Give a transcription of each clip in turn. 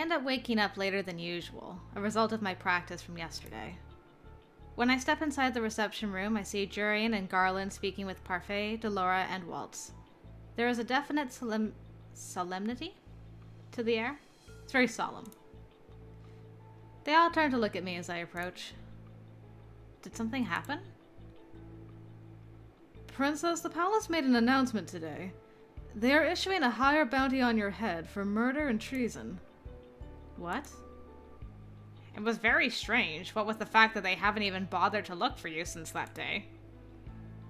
end up waking up later than usual, a result of my practice from yesterday. When I step inside the reception room, I see Jurian and Garland speaking with Parfait, Delora, and Waltz. There is a definite solemnity to the air. It's very solemn. They all turn to look at me as I approach. Did something happen? Princess, the palace made an announcement today. They are issuing a higher bounty on your head for murder and treason. What? It was very strange, what with the fact that they haven't even bothered to look for you since that day.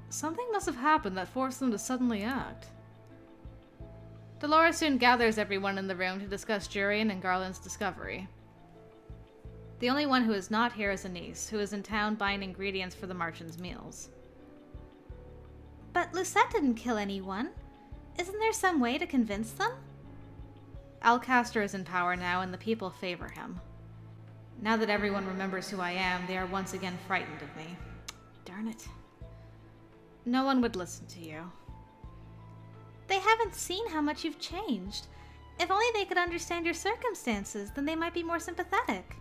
Something must have happened that forced them to suddenly act. Delora soon gathers everyone in the room to discuss Jurian and Garland's discovery. The only one who is not here is Anise, who is in town buying ingredients for the merchants' meals. But Lucette didn't kill anyone. Isn't there some way to convince them? Alcaster is in power now, and the people favor him. Now that everyone remembers who I am, they are once again frightened of me. Darn it. No one would listen to you. They haven't seen how much you've changed. If only they could understand your circumstances, then they might be more sympathetic.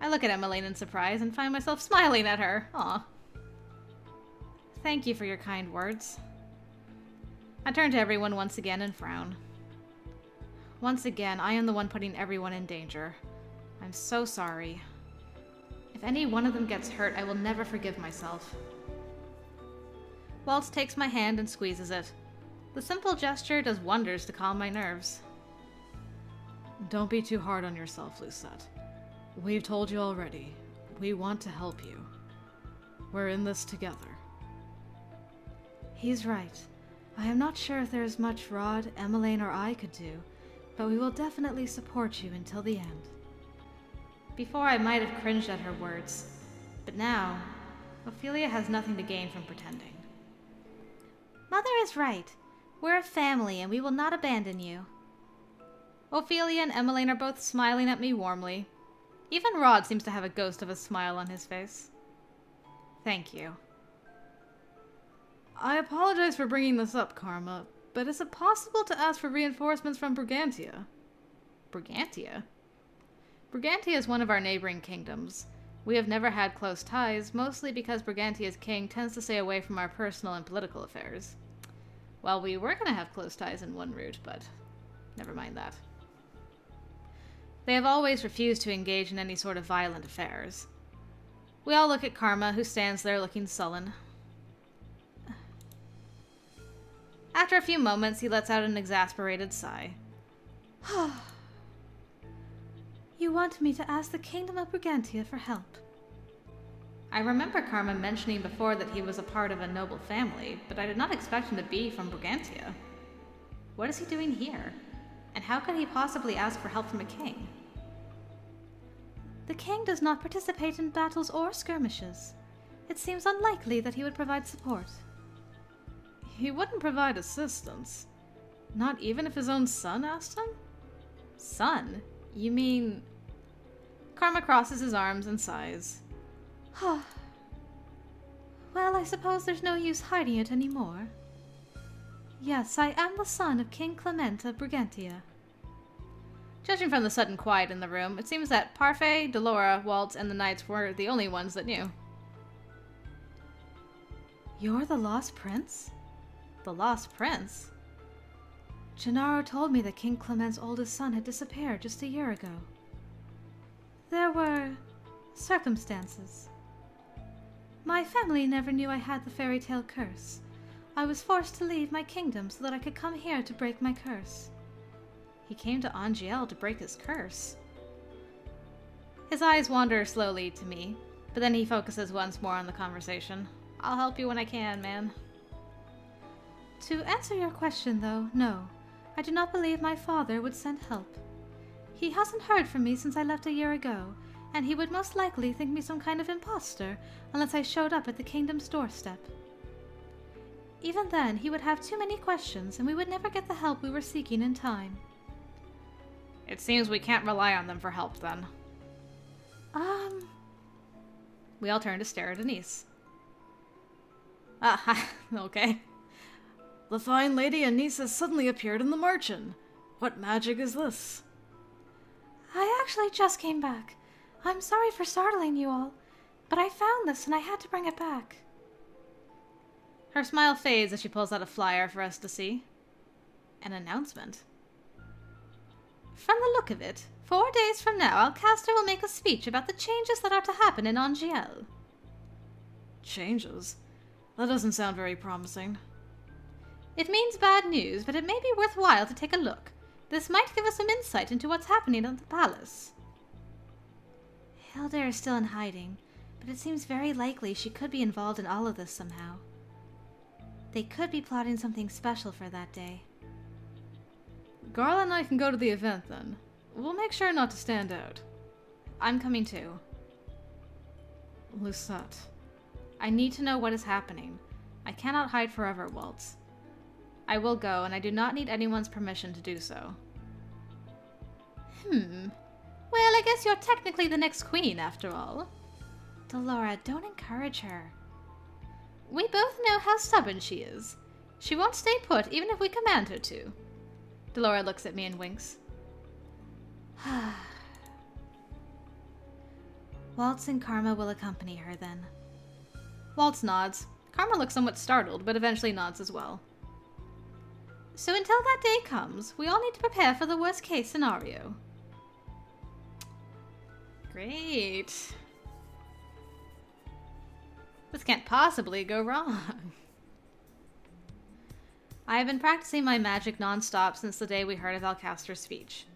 I look at Emmeline in surprise and find myself smiling at her. Aw. Thank you for your kind words. I turn to everyone once again and frown. Once again, I am the one putting everyone in danger. I'm so sorry. If any one of them gets hurt, I will never forgive myself. Waltz takes my hand and squeezes it. The simple gesture does wonders to calm my nerves. Don't be too hard on yourself, Lucette. We've told you already. We want to help you. We're in this together. He's right. I am not sure if there is much Rod, Emmeline, or I could do, but we will definitely support you until the end. Before I might have cringed at her words, but now, Ophelia has nothing to gain from pretending. Mother is right. We're a family and we will not abandon you. Ophelia and Emmeline are both smiling at me warmly. Even Rod seems to have a ghost of a smile on his face. Thank you. I apologize for bringing this up, Karma, but is it possible to ask for reinforcements from Brigantia? Brigantia? Brigantia is one of our neighboring kingdoms. We have never had close ties, mostly because Brigantia's king tends to stay away from our personal and political affairs. Well, we were going to have close ties in one route, but never mind that. They have always refused to engage in any sort of violent affairs. We all look at Karma, who stands there looking sullen. After a few moments, he lets out an exasperated sigh. You want me to ask the Kingdom of Brigantia for help? I remember Karma mentioning before that he was a part of a noble family, but I did not expect him to be from Brigantia. What is he doing here? And how could he possibly ask for help from a king? The king does not participate in battles or skirmishes. It seems unlikely that he would provide support. He wouldn't provide assistance. Not even if his own son asked him? Son? You mean... Karma crosses his arms and sighs. Well, I suppose there's no use hiding it anymore. Yes, I am the son of King Clement of Brigantia. Judging from the sudden quiet in the room, it seems that Parfait, Delora, Waltz, and the knights were the only ones that knew. You're the Lost Prince? The Lost Prince? Gennaro told me that King Clement's oldest son had disappeared just a year ago. There were circumstances. My family never knew I had the Fairytale Curse. I was forced to leave my kingdom so that I could come here to break my curse. He came to Angielle to break his curse. His eyes wander slowly to me, but then he focuses once more on the conversation. I'll help you when I can, man. To answer your question, though, no. I do not believe my father would send help. He hasn't heard from me since I left a year ago, and he would most likely think me some kind of imposter unless I showed up at the kingdom's doorstep. Even then, he would have too many questions, and we would never get the help we were seeking in time. It seems we can't rely on them for help, then. We all turn to stare at Anise. Okay. The fine lady Anise has suddenly appeared in the margin. What magic is this? I actually just came back. I'm sorry for startling you all, but I found this and I had to bring it back. Her smile fades as she pulls out a flyer for us to see. An announcement. From the look of it, 4 days from now, Alcaster will make a speech about the changes that are to happen in Angielle. Changes? That doesn't sound very promising. It means bad news, but it may be worthwhile to take a look. This might give us some insight into what's happening at the palace. Hilda is still in hiding, but it seems very likely she could be involved in all of this somehow. They could be plotting something special for that day. Garla and I can go to the event then. We'll make sure not to stand out. I'm coming too. Lucette. I need to know what is happening. I cannot hide forever, Waltz. I will go, and I do not need anyone's permission to do so. Well, I guess you're technically the next queen, after all. Delora, don't encourage her. We both know how stubborn she is. She won't stay put, even if we command her to. Delora looks at me and winks. Waltz and Karma will accompany her then. Waltz nods. Karma looks somewhat startled, but eventually nods as well. So until that day comes, we all need to prepare for the worst case scenario. Great. This can't possibly go wrong. I have been practicing my magic non-stop since the day we heard of Alcaster's speech.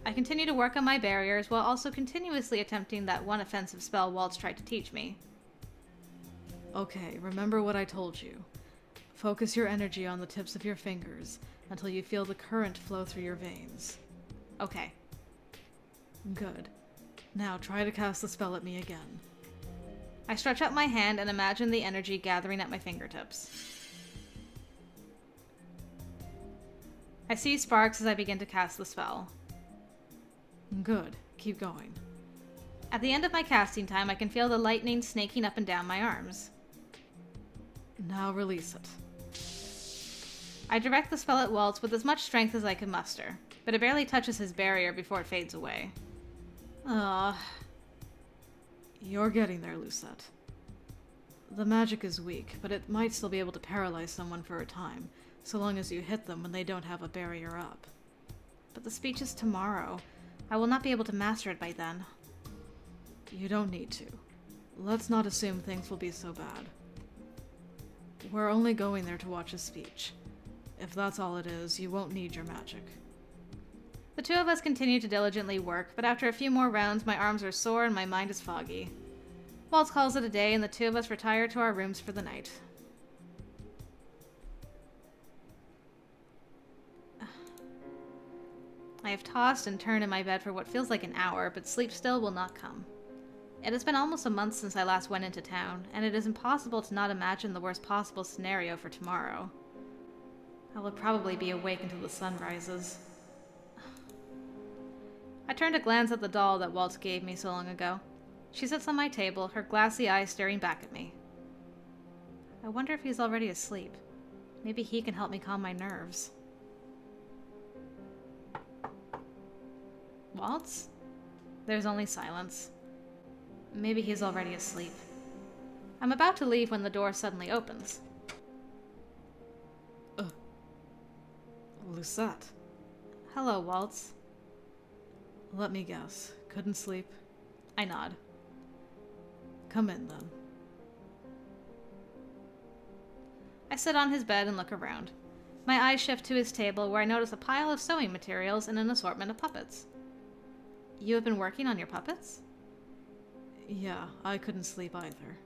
I continue to work on my barriers while also continuously attempting that one offensive spell Waltz tried to teach me. Okay, remember what I told you. Focus your energy on the tips of your fingers until you feel the current flow through your veins. Okay. Good. Now try to cast the spell at me again. I stretch out my hand and imagine the energy gathering at my fingertips. I see sparks as I begin to cast the spell. Good. Keep going. At the end of my casting time, I can feel the lightning snaking up and down my arms. Now release it. I direct the spell at Waltz with as much strength as I can muster, but it barely touches his barrier before it fades away. You're getting there, Lucette. The magic is weak, but it might still be able to paralyze someone for a time, so long as you hit them when they don't have a barrier up. But the speech is tomorrow. I will not be able to master it by then. You don't need to. Let's not assume things will be so bad. We're only going there to watch a speech. If that's all it is, you won't need your magic. The two of us continue to diligently work, but after a few more rounds, my arms are sore and my mind is foggy. Waltz calls it a day, and the two of us retire to our rooms for the night. I have tossed and turned in my bed for what feels like an hour, but sleep still will not come. It has been almost a month since I last went into town, and it is impossible to not imagine the worst possible scenario for tomorrow. I will probably be awake until the sun rises. I turn to glance at the doll that Waltz gave me so long ago. She sits on my table, her glassy eyes staring back at me. I wonder if he's already asleep. Maybe he can help me calm my nerves. Waltz? There's only silence. Maybe he's already asleep. I'm about to leave when the door suddenly opens. Lucette. Hello, Waltz. Let me guess. Couldn't sleep? I nod. Come in, then. I sit on his bed and look around. My eyes shift to his table, where I notice a pile of sewing materials and an assortment of puppets. You have been working on your puppets? Yeah, I couldn't sleep either.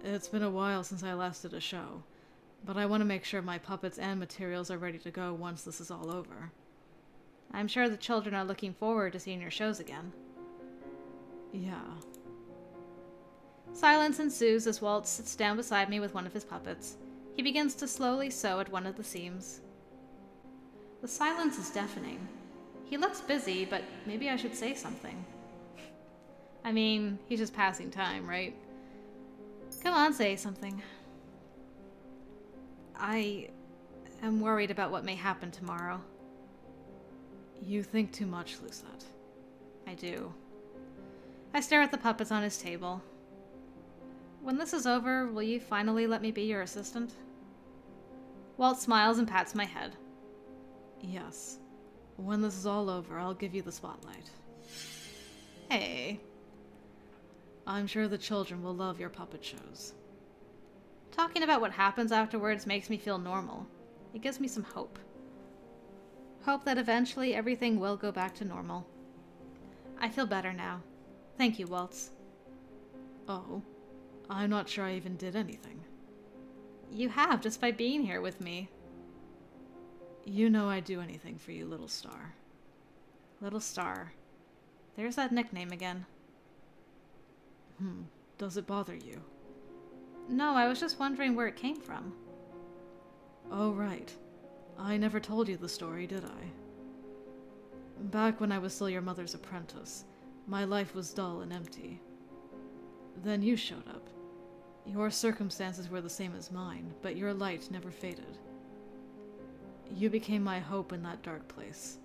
It's been a while since I last did a show, but I want to make sure my puppets and materials are ready to go once this is all over. I'm sure the children are looking forward to seeing your shows again. Yeah. Silence ensues as Waltz sits down beside me with one of his puppets. He begins to slowly sew at one of the seams. The silence is deafening. He looks busy, but maybe I should say something. I mean, he's just passing time, right? Come on, say something. I am worried about what may happen tomorrow. You think too much, Lucette. I do. I stare at the puppets on his table. When this is over, will you finally let me be your assistant? Walt smiles and pats my head. Yes. When this is all over, I'll give you the spotlight. Hey. I'm sure the children will love your puppet shows. Talking about what happens afterwards makes me feel normal. It gives me some hope. Hope that eventually everything will go back to normal. I feel better now. Thank you, Waltz. Oh, I'm not sure I even did anything. You have, just by being here with me. You know I'd do anything for you, little star. Little Star. There's that nickname again. Does it bother you? No, I was just wondering where it came from. Oh, right. I never told you the story, did I? Back when I was still your mother's apprentice, my life was dull and empty. Then you showed up. Your circumstances were the same as mine, but your light never faded. You became my hope in that dark place.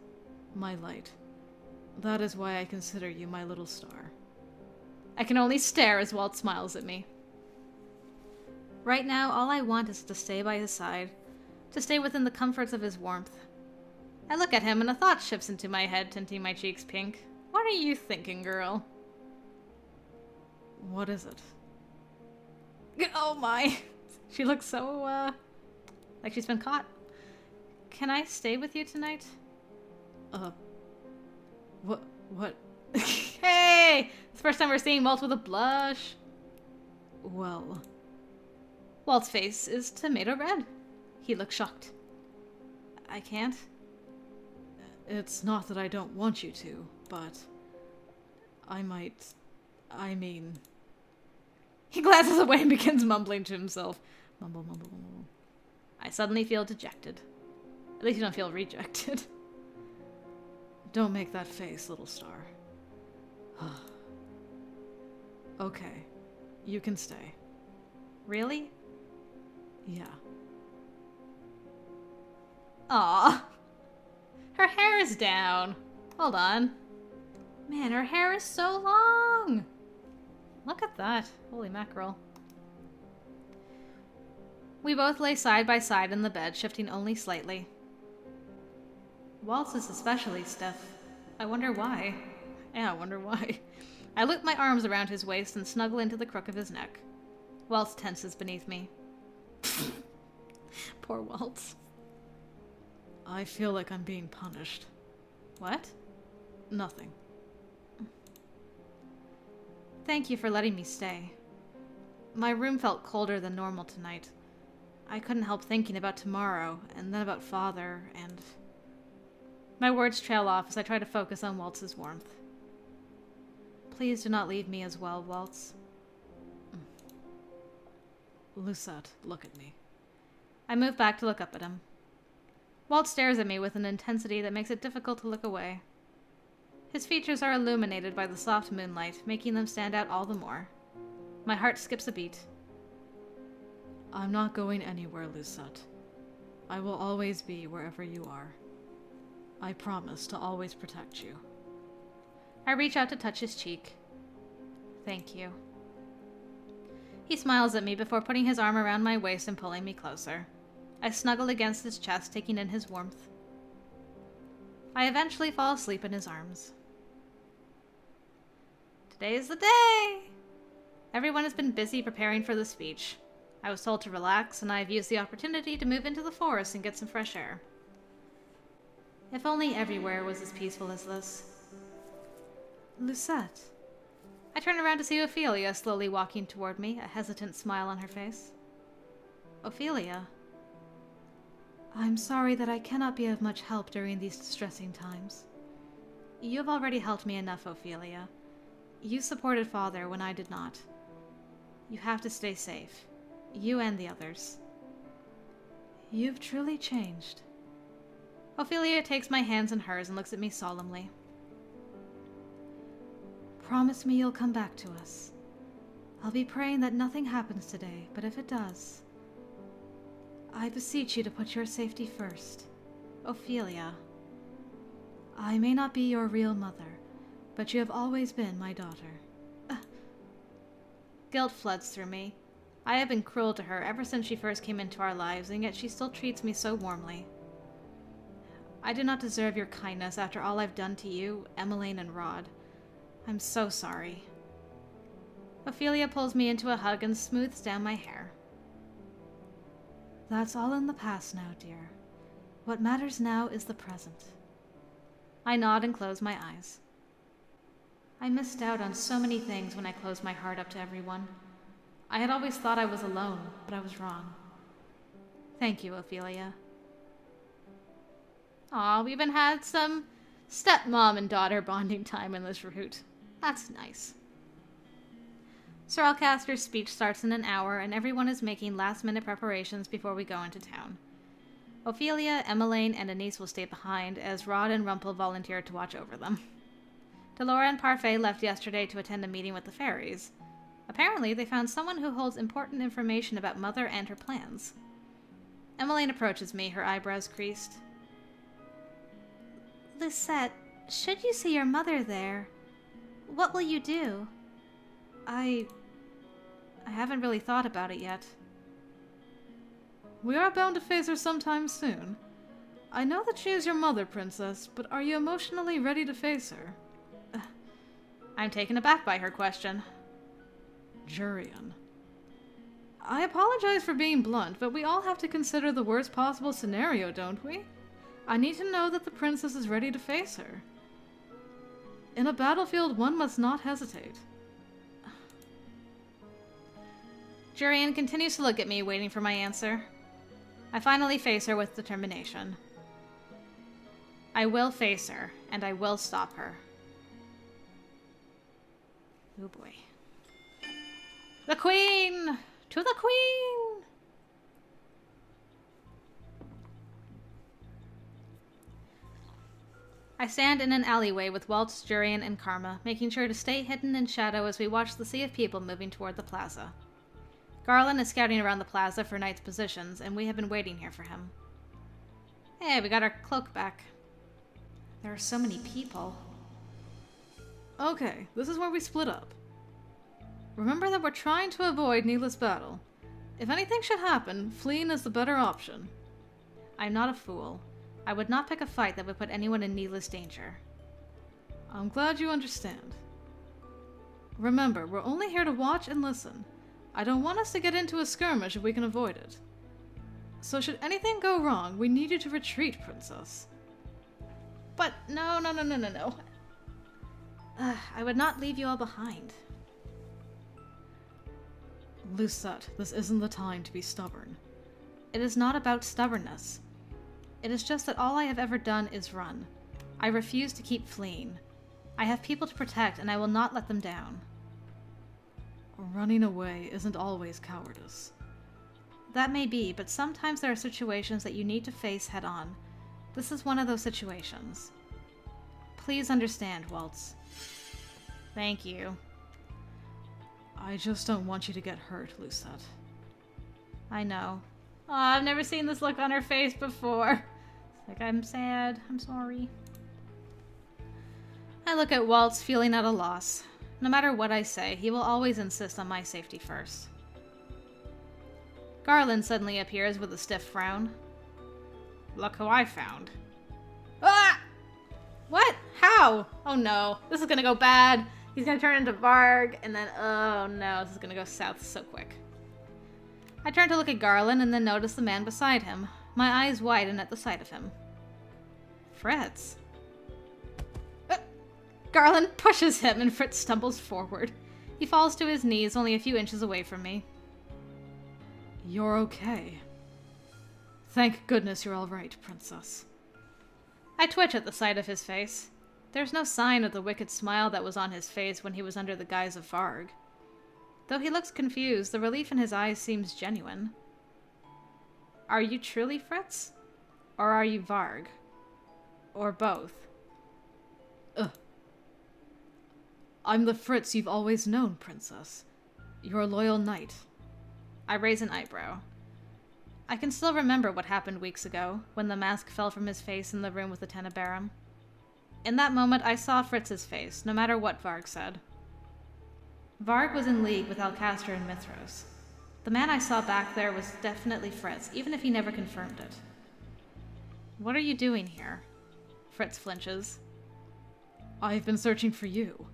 My light. That is why I consider you my little star. I can only stare as Walt smiles at me. Right now, all I want is to stay by his side, to stay within the comforts of his warmth. I look at him and a thought shifts into my head, tinting my cheeks pink. What are you thinking, girl? What is it? Oh my. She looks so, like she's been caught. Can I stay with you tonight? What? Hey! It's the first time we're seeing Walt with a blush. Well... Walt's face is tomato red. He looks shocked. I can't? It's not that I don't want you to, but... I mean... He glances away and begins mumbling to himself. Mumble, mumble, mumble. I suddenly feel dejected. At least you don't feel rejected. Don't make that face, little star. Okay. You can stay. Really? Yeah. Aw. Her hair is down. Hold on. Man, her hair is so long. Look at that. Holy mackerel. We both lay side by side in the bed, shifting only slightly. Waltz is especially stiff. I wonder why. Yeah, I wonder why. I loop my arms around his waist and snuggle into the crook of his neck. Waltz tenses beneath me. Poor Waltz. I feel like I'm being punished. What? Nothing. Thank you for letting me stay. My room felt colder than normal tonight. I couldn't help thinking about tomorrow, and then about Father, and... My words trail off as I try to focus on Waltz's warmth. Please do not leave me as well, Waltz. Lucette, look at me. I move back to look up at him. Walt stares at me with an intensity that makes it difficult to look away. His features are illuminated by the soft moonlight, making them stand out all the more. My heart skips a beat. I'm not going anywhere, Lucette. I will always be wherever you are. I promise to always protect you. I reach out to touch his cheek. Thank you. He smiles at me before putting his arm around my waist and pulling me closer. I snuggle against his chest, taking in his warmth. I eventually fall asleep in his arms. Today is the day! Everyone has been busy preparing for the speech. I was told to relax, and I have used the opportunity to move into the forest and get some fresh air. If only everywhere was as peaceful as this. Lucette. I turn around to see Ophelia slowly walking toward me, a hesitant smile on her face. Ophelia. I'm sorry that I cannot be of much help during these distressing times. You have already helped me enough, Ophelia. You supported Father when I did not. You have to stay safe. You and the others. You've truly changed. Ophelia takes my hands in hers and looks at me solemnly. Promise me you'll come back to us. I'll be praying that nothing happens today, but if it does, I beseech you to put your safety first. Ophelia. I may not be your real mother, but you have always been my daughter. Guilt floods through me. I have been cruel to her ever since she first came into our lives, and yet she still treats me so warmly. I do not deserve your kindness after all I've done to you, Emmeline, and Rod. I'm so sorry. Ophelia pulls me into a hug and smooths down my hair. That's all in the past now, dear. What matters now is the present. I nod and close my eyes. I missed out on so many things when I closed my heart up to everyone. I had always thought I was alone, but I was wrong. Thank you, Ophelia. Aw, we even had some stepmom and daughter bonding time in this route. That's nice. Sir Alcaster's speech starts in an hour, and everyone is making last-minute preparations before we go into town. Ophelia, Emmeline, and Anise will stay behind, as Rod and Rumpel volunteer to watch over them. Delora and Parfait left yesterday to attend a meeting with the fairies. Apparently, they found someone who holds important information about Mother and her plans. Emmeline approaches me, her eyebrows creased. Lucette, should you see your mother there, what will you do? I haven't really thought about it yet. We are bound to face her sometime soon. I know that she is your mother, Princess, but are you emotionally ready to face her? I'm taken aback by her question. Jurian. I apologize for being blunt, but we all have to consider the worst possible scenario, don't we? I need to know that the princess is ready to face her. In a battlefield, one must not hesitate. Jurian continues to look at me, waiting for my answer. I finally face her with determination. I will face her, and I will stop her. Oh boy. The Queen! To the Queen! I stand in an alleyway with Waltz, Jurian, and Karma, making sure to stay hidden in shadow as we watch the sea of people moving toward the plaza. Garland is scouting around the plaza for Knight's positions, and we have been waiting here for him. Hey, we got our cloak back. There are so many people. Okay, this is where we split up. Remember that we're trying to avoid needless battle. If anything should happen, fleeing is the better option. I'm not a fool. I would not pick a fight that would put anyone in needless danger. I'm glad you understand. Remember, we're only here to watch and listen. I don't want us to get into a skirmish if we can avoid it. So should anything go wrong, we need you to retreat, Princess. But no. I would not leave you all behind. Lucette, this isn't the time to be stubborn. It is not about stubbornness. It is just that all I have ever done is run. I refuse to keep fleeing. I have people to protect, and I will not let them down. Running away isn't always cowardice. That may be, but sometimes there are situations that you need to face head on. This is one of those situations. Please understand, Waltz. Thank you. I just don't want you to get hurt, Lucette. I know. Oh, I've never seen this look on her face before. It's like, I'm sad. I'm sorry. I look at Waltz, feeling at a loss. No matter what I say, he will always insist on my safety first. Garland suddenly appears with a stiff frown. Look who I found. Ah! What? How? Oh no. This is gonna go bad. He's gonna turn into Varg, and then, oh no, this is gonna go south so quick. I turn to look at Garland and then notice the man beside him. My eyes widen at the sight of him. Fritz. Garland pushes him and Fritz stumbles forward. He falls to his knees only a few inches away from me. You're okay. Thank goodness you're all right, Princess. I twitch at the sight of his face. There's no sign of the wicked smile that was on his face when he was under the guise of Varg. Though he looks confused, the relief in his eyes seems genuine. Are you truly Fritz? Or are you Varg? Or both? I'm the Fritz you've always known, Princess. You're a loyal knight. I raise an eyebrow. I can still remember what happened weeks ago, when the mask fell from his face in the room with the Tenebrarum. In that moment, I saw Fritz's face, no matter what Varg said. Varg was in league with Alcastor and Mithros. The man I saw back there was definitely Fritz, even if he never confirmed it. What are you doing here? Fritz flinches. I've been searching for you.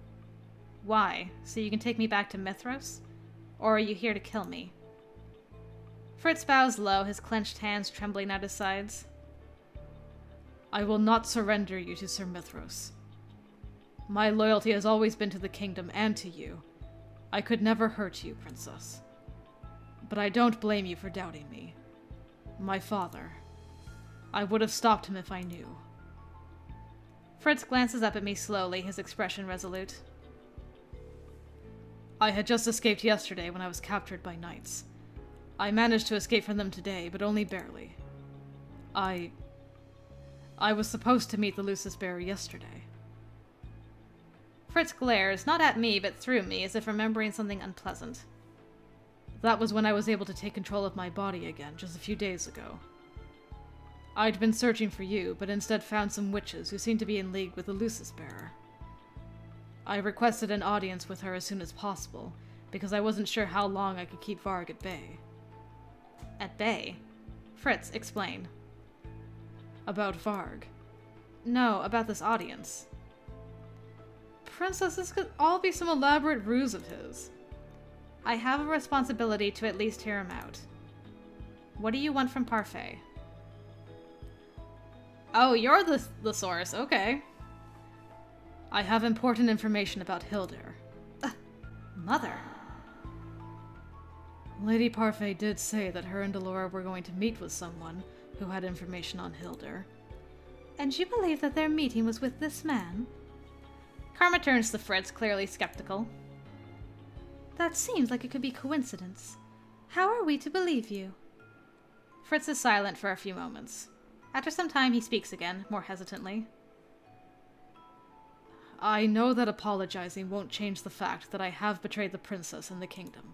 Why? So you can take me back to Mithros? Or are you here to kill me? Fritz bows low, his clenched hands trembling at his sides. I will not surrender you to Sir Mithros. My loyalty has always been to the kingdom and to you. I could never hurt you, Princess. But I don't blame you for doubting me. My father. I would have stopped him if I knew. Fritz glances up at me slowly, his expression resolute. I had just escaped yesterday when I was captured by knights. I managed to escape from them today, but only barely. I was supposed to meet the Lucis Bearer yesterday. Fritz glares, not at me, but through me, as if remembering something unpleasant. That was when I was able to take control of my body again, just a few days ago. I'd been searching for you, but instead found some witches who seemed to be in league with the Lucis Bearer. I requested an audience with her as soon as possible, because I wasn't sure how long I could keep Varg at bay. At bay? Fritz, explain. About Varg. No, about this audience. Princess, this could all be some elaborate ruse of his. I have a responsibility to at least hear him out. What do you want from Parfait? Oh, you're the source, okay. I have important information about Hildur. Mother. Lady Parfait did say that her and Delora were going to meet with someone who had information on Hildur. And you believe that their meeting was with this man? Karma turns to Fritz, clearly skeptical. That seems like it could be coincidence. How are we to believe you? Fritz is silent for a few moments. After some time, he speaks again, more hesitantly. I know that apologizing won't change the fact that I have betrayed the princess and the kingdom.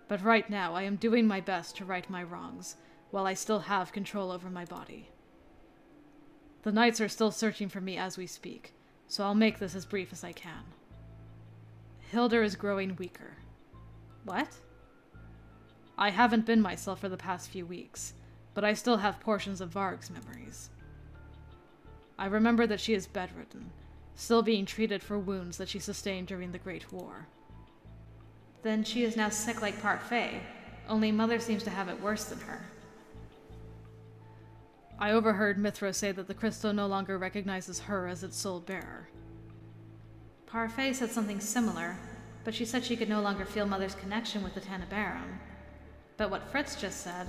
But right now, I am doing my best to right my wrongs, while I still have control over my body. The knights are still searching for me as we speak, so I'll make this as brief as I can. Hildur is growing weaker. What? I haven't been myself for the past few weeks, but I still have portions of Varg's memories. I remember that she is bedridden, still being treated for wounds that she sustained during the Great War. Then she is now sick like Parfait, only Mother seems to have it worse than her. I overheard Mithros say that the crystal no longer recognizes her as its sole bearer. Parfait said something similar, but she said she could no longer feel Mother's connection with the Tanabarum. But what Fritz just said...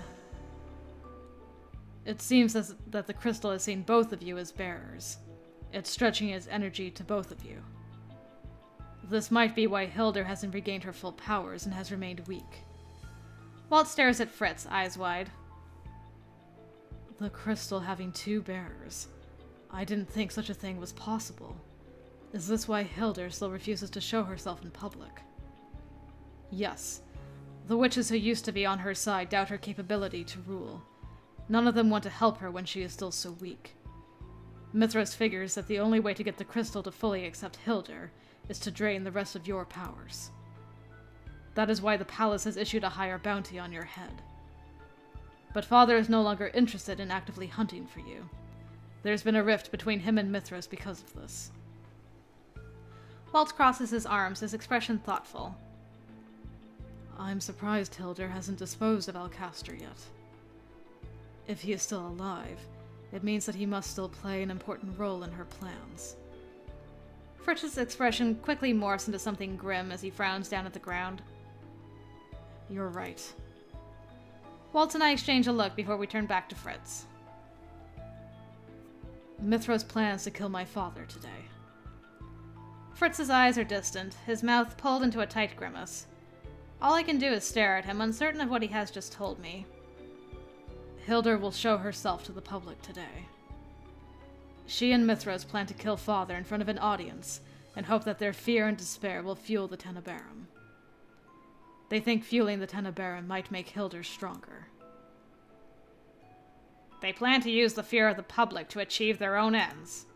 It seems that the crystal has seen both of you as bearers. It's stretching its energy to both of you. This might be why Hildur hasn't regained her full powers and has remained weak. Walt stares at Fritz, eyes wide. The crystal having two bearers. I didn't think such a thing was possible. Is this why Hildur still refuses to show herself in public? Yes. The witches who used to be on her side doubt her capability to rule. None of them want to help her when she is still so weak. Mithras figures that the only way to get the crystal to fully accept Hildur is to drain the rest of your powers. That is why the palace has issued a higher bounty on your head. But Father is no longer interested in actively hunting for you. There's been a rift between him and Mithras because of this. Walt crosses his arms, his expression thoughtful. I'm surprised Hildur hasn't disposed of Alcastor yet. If he is still alive, it means that he must still play an important role in her plans. Fritz's expression quickly morphs into something grim as he frowns down at the ground. You're right. Walt and I exchange a look before we turn back to Fritz. Mithras plans to kill my father today. Fritz's eyes are distant, his mouth pulled into a tight grimace. All I can do is stare at him, uncertain of what he has just told me. Hildur will show herself to the public today. She and Mithras plan to kill Father in front of an audience and hope that their fear and despair will fuel the Tanabarum. They think fueling the Tanabarum might make Hildur stronger. They plan to use the fear of the public to achieve their own ends.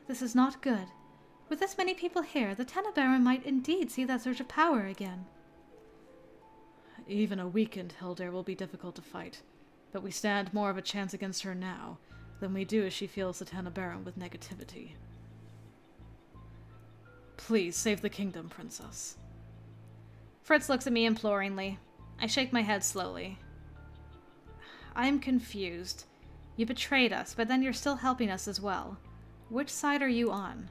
This is not good. With this many people here, the Tenna Baron might indeed see that surge of power again. Even a weakened Hildyr will be difficult to fight, but we stand more of a chance against her now than we do as she feels the Tenna Baron with negativity. Please, save the kingdom, Princess. Fritz looks at me imploringly. I shake my head slowly. I'm confused. You betrayed us, but then you're still helping us as well. Which side are you on?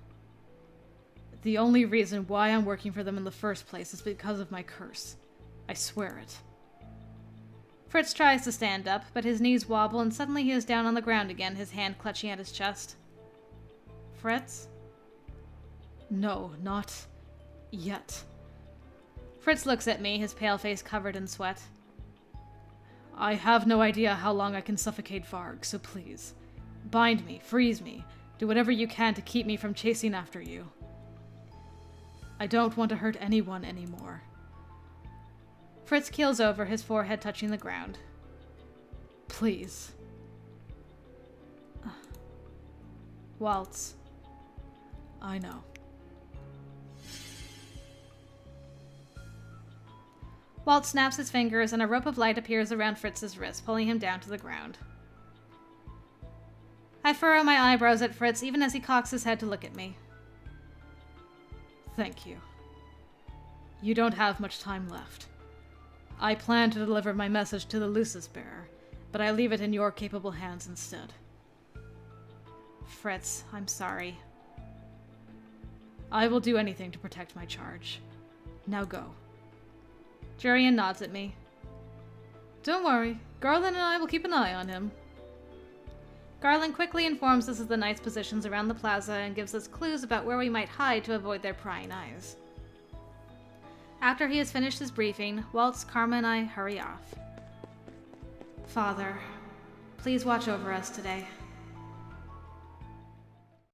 The only reason why I'm working for them in the first place is because of my curse. I swear it. Fritz tries to stand up, but his knees wobble and suddenly he is down on the ground again, his hand clutching at his chest. Fritz? No, not yet. Fritz looks at me, his pale face covered in sweat. I have no idea how long I can suffocate Varg, so please. Bind me, freeze me, do whatever you can to keep me from chasing after you. I don't want to hurt anyone anymore. Fritz keels over, his forehead touching the ground. Please. Waltz. I know. Waltz snaps his fingers and a rope of light appears around Fritz's wrist, pulling him down to the ground. I furrow my eyebrows at Fritz even as he cocks his head to look at me. Thank you. You don't have much time left. I plan to deliver my message to the Lucis bearer, but I leave it in your capable hands instead. Fritz, I'm sorry. I will do anything to protect my charge. Now go. Jurian nods at me. Don't worry, Garland and I will keep an eye on him. Garland quickly informs us of the knights' positions around the plaza and gives us clues about where we might hide to avoid their prying eyes. After he has finished his briefing, Waltz, Karma, and I hurry off. Father, please watch over us today.